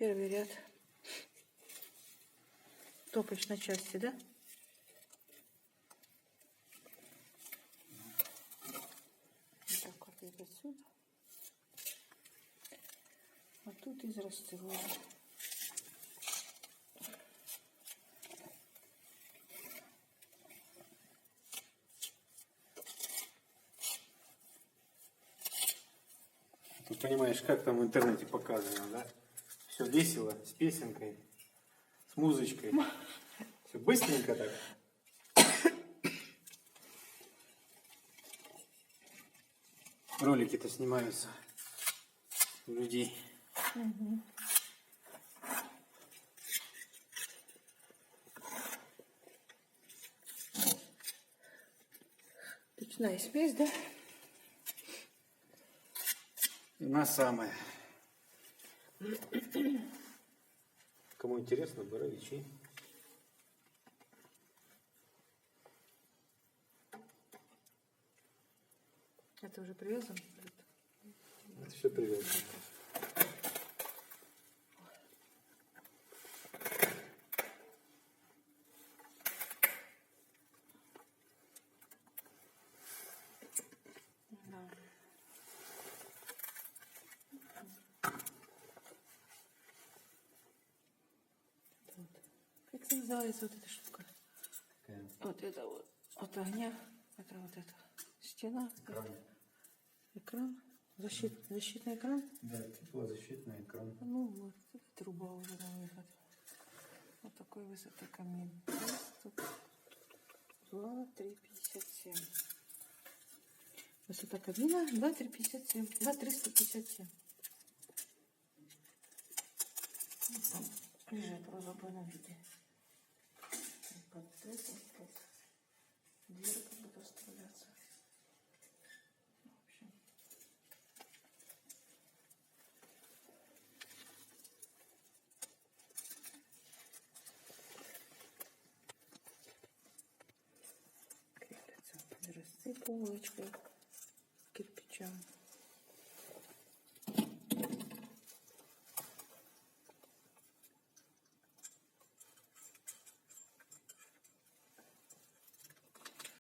Первый ряд топочной части, да? Вот так вот из отсюда. А тут из расстилания. Ты понимаешь, как там в интернете показано, да? Все весело, с песенкой, с музычкой. Все быстренько так. Ролики-то снимаются у людей. Угу. Печная смесь, да? Она самая. Кому интересно, боровичи. Это уже привязано? Это все привязано. Да. Вот. Как называется вот эта штука? Вот это вот от огня. Это вот эта стена. Экран. Защитный экран. Да, теплозащитный экран. Ну вот, это труба уже на выход. Вот такой высоты камин. 2,357. Высота кабина 2,357. 2,357. Там лежит в разобранном виде. Под это, под дверка будет вставляться. В общем. Крепится под рассыпалочкой кирпичам.